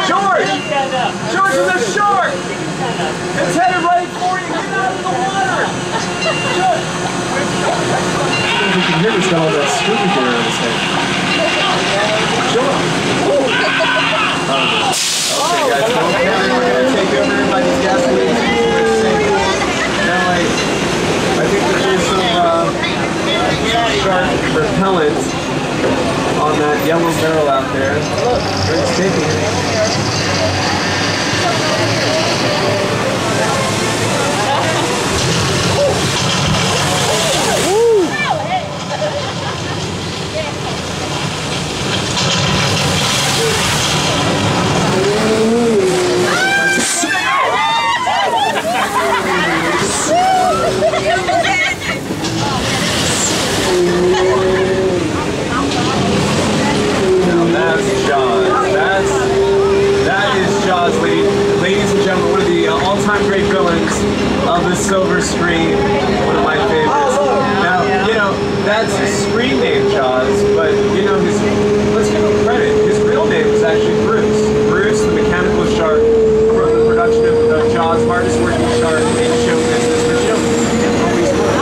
George! George is a shark! It's headed right for you! Get out of the water! George! You can hear he's got all that scuba gear on his head. George! Okay guys, we're going to take over everybody's gasoline. Now I think that there's some shark repellent on that yellow barrel out there. It's taking it. Great villains of the silver screen, one of my favorites. Now, you know, that's his screen name, Jaws, but, you know, let's give him credit. His real name is actually Bruce. Bruce, the mechanical shark, from the production of Jaws, hardest working shark in show business, but you know, he didn't always work.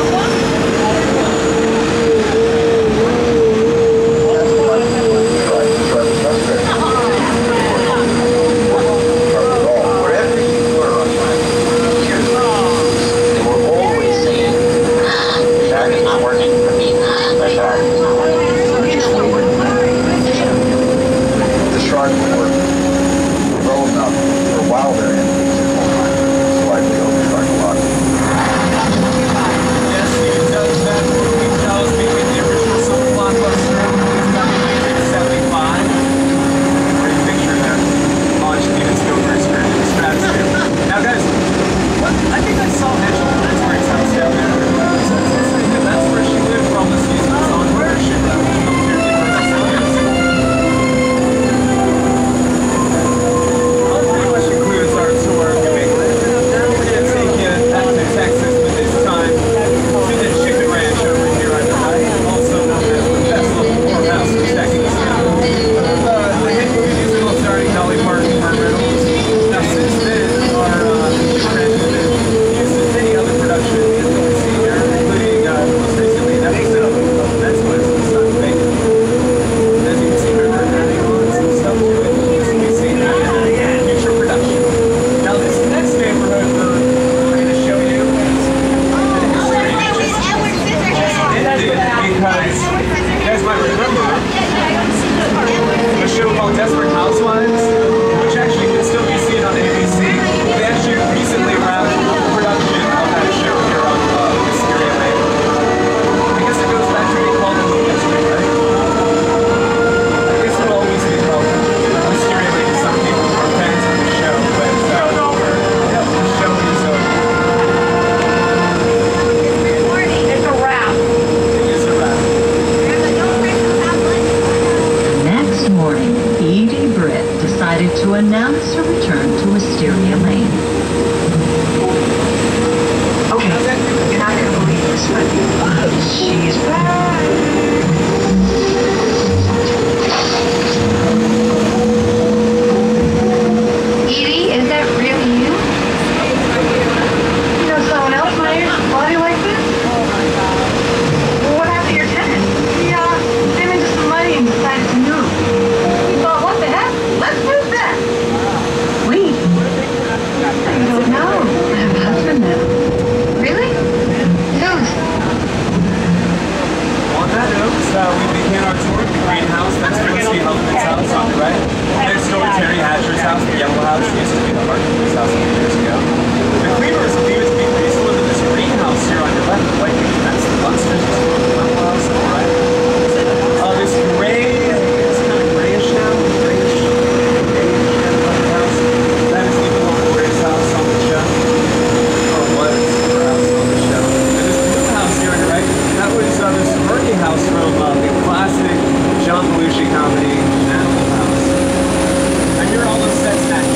To announce her return to Wisteria Lane. Okay, you're not going to believe this, but she's back. Edie, is that really you? You know someone else hired a body like this? Well, what happened to your tenant? He came into some money and decided to move. He thought, what the heck? Let's move that. Wait. I don't know. I have a husband now. Really? Who's? On that note, we began our tour of the greenhouse. That's Quincy Huffman's house on the right. Next door, Terry Hatcher's house, the yellow house, used to be the Harkins house a few years ago. The cleaners believe it to be used to live in this greenhouse here on your left. Like, that's the Munsters' house on the right. This gray, it's kind of grayish now, grayish house. That is the Gloria's house on the show. Or was her house on the show. And this blue house here on your right, that was the Sorority house from the classic John Belushi comedy, Animal House. And here are all those sets back.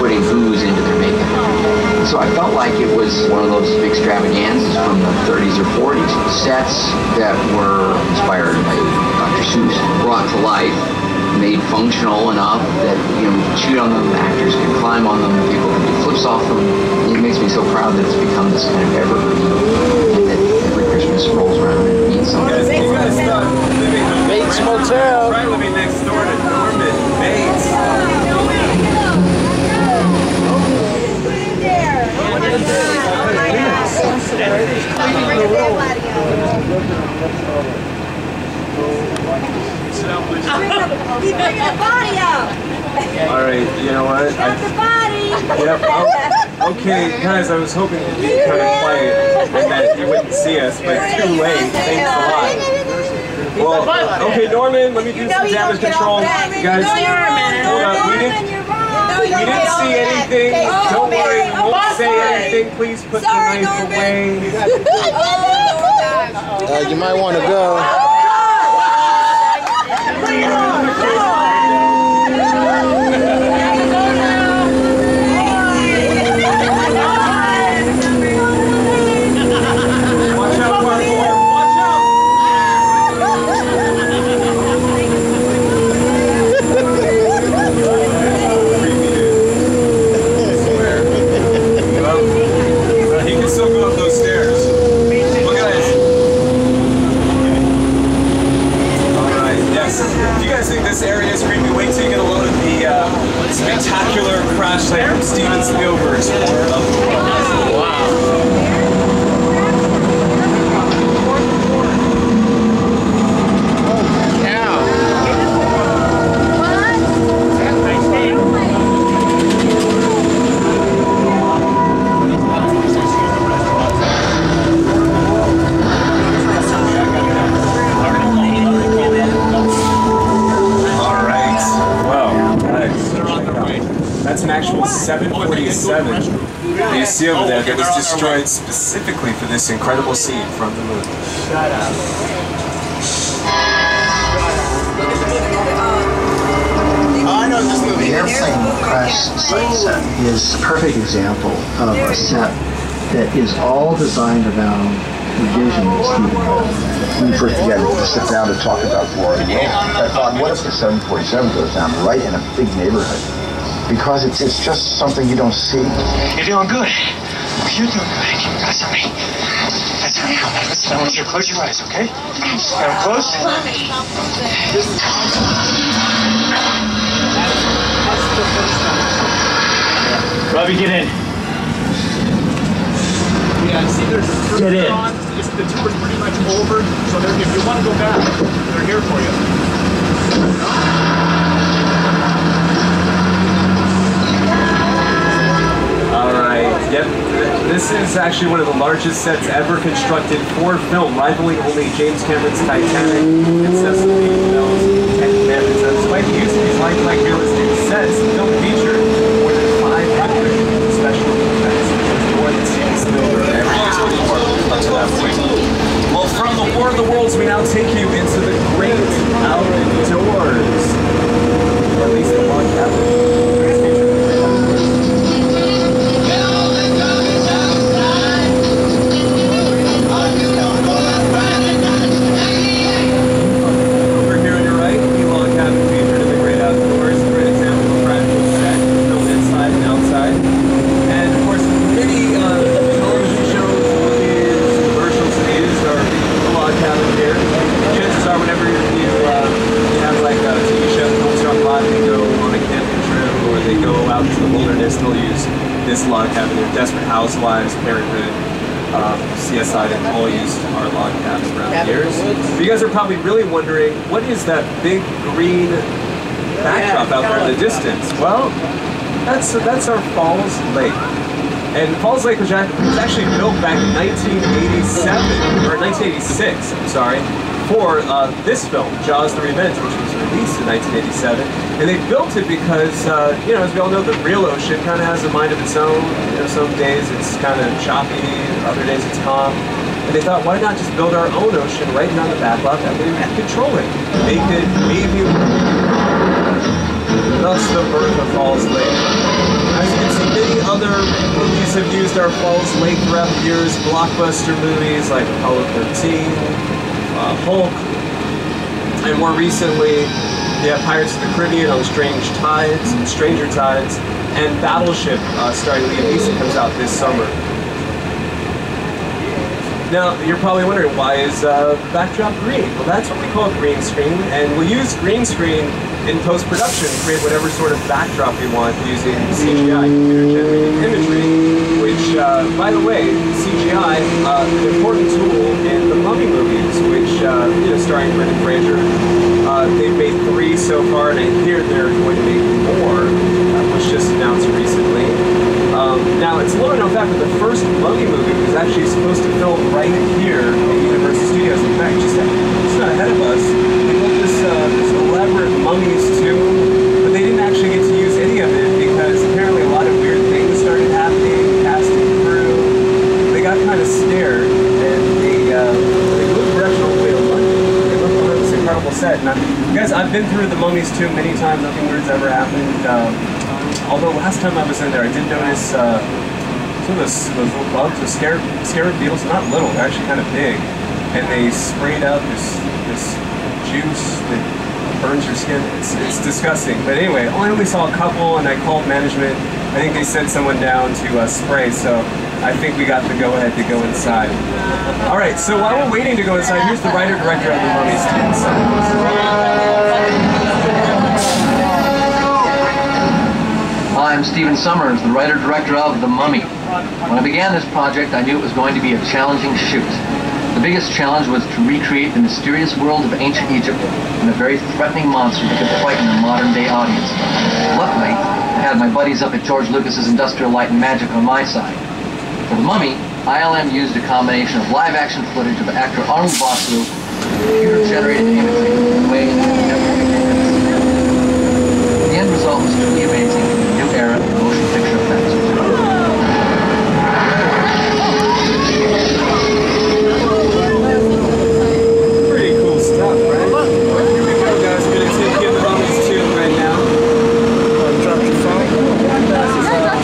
putting booze into their makeup. So I felt like it was one of those big extravaganzas from the 30s or 40s. Sets that were inspired by Dr. Seuss, brought to life, made functional enough that, you know, we could shoot on them, actors could climb on them, people could do flips off them. It makes me so proud that it's become this kind of evergreen, that every Christmas rolls around and means something. You guys thought living in Bates Motel. Try living next door to Norman Bates. He's bringing the body out. All right, you know what? Got the body. Yep. Okay, guys, I was hoping to be kind of quiet and that you wouldn't see us, but it's too late. Thanks a lot. Well, okay, Norman, let me do some damage control. You guys, hold up. We didn't see anything. Don't worry, we won't say anything. Please put the knife away. You might want to go. This area is creepy. Wait till you get a load of the spectacular crash site from Steven Spielberg's War of the Worlds. Wow. That's an actual 747 you see over there that was destroyed specifically for this incredible scene from the movie. Shut up. I know this movie. The airplane crash site set is a perfect example of a set that is all designed around the vision that Steven had. When we first began to sit down to talk about War of the Worlds, I thought, what if the 747 goes down right in a big neighborhood? Because it's just something you don't see. You're doing good. You're doing good. Keep your eyes on me. That's all right. Listen, I want you to close your eyes, okay? Got them closed? Robbie, get in. Yeah, see, there's a tour on. The tour is pretty much over, so if you want to go back, they're here for you. Yep, this is actually one of the largest sets ever constructed for film, rivaling only James Cameron's Titanic and Sesame Films' Ten Commandments. Despite the use of these like realistic sets, the film featured more than 500 special effects, more than Steven Spielberg ever used before up to that point. Well, from the War of the Worlds, we now take you into the great outdoors, or at least the log cabin. This log cabin here. Desperate Housewives, Parenthood, CSI, and all used our log cabins around the years. So you guys are probably really wondering, what is that big green backdrop out there in the distance? Well, that's our Falls Lake. And Falls Lake was actually built back in 1987, or 1986, I'm sorry, for this film, Jaws the Revenge, which was released in 1987. And they built it because, you know, as we all know, the real ocean kind of has a mind of its own. You know, some days it's kind of choppy, other days it's calm. And they thought, why not just build our own ocean right here on the back lot? That way we can control it. Make it, maybe, thus the birth of Falls Lake. Other movies have used our Falls Lake throughout the years. Blockbuster movies like Apollo 13, Hulk, and more recently, you have Pirates of the Caribbean on Stranger Tides, and Battleship starring Liam Neeson comes out this summer. Now, you're probably wondering, why is the backdrop green? Well, that's what we call green screen, and we'll use green screen in post-production to create whatever sort of backdrop we want using CGI, computer-generated imagery, which, by the way, CGI, an important tool in the Mummy movies, which, starring Brendan Fraser. They've made 3 so far, and I hear they're going to make more, which just announced recently. Now, it's a little known fact that the first Mummy movie was actually supposed to film right here at Universal Studios. In fact, just not ahead of us. They built this elaborate Mummies tomb, but they didn't actually get to use any of it because apparently a lot of weird things started happening, casting crew. They got kind of scared, and they moved production all the way to London. They looked for this incredible set. And guys, I've been through the Mummies tomb many times. Nothing weird's ever happened. Although last time I was in there, I did notice some of those little bugs, those scarab beetles, not little, they're actually kind of big. And they sprayed out this juice that burns your skin. It's disgusting. But anyway, I only saw a couple, and I called management. I think they sent someone down to spray, so I think we got the go-ahead to go inside. All right, so while we're waiting to go inside, here's the writer-director of the Mummies team. I'm Stephen Summers, the writer-director of The Mummy. When I began this project, I knew it was going to be a challenging shoot. The biggest challenge was to recreate the mysterious world of ancient Egypt and a very threatening monster that could frighten a modern-day audience. Luckily, I had my buddies up at George Lucas's Industrial Light and Magic on my side. For The Mummy, ILM used a combination of live-action footage of actor Arnold Vosloo and computer-generated imagery in ways that never before. The end result was truly amazing in the new era of motion picture effects. Pretty cool stuff, right? Here we go, guys. We're going to take you to the Mummy's tomb right now. Drop your phone. That's right here.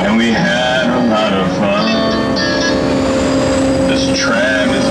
And we had a lot of fun. Tram is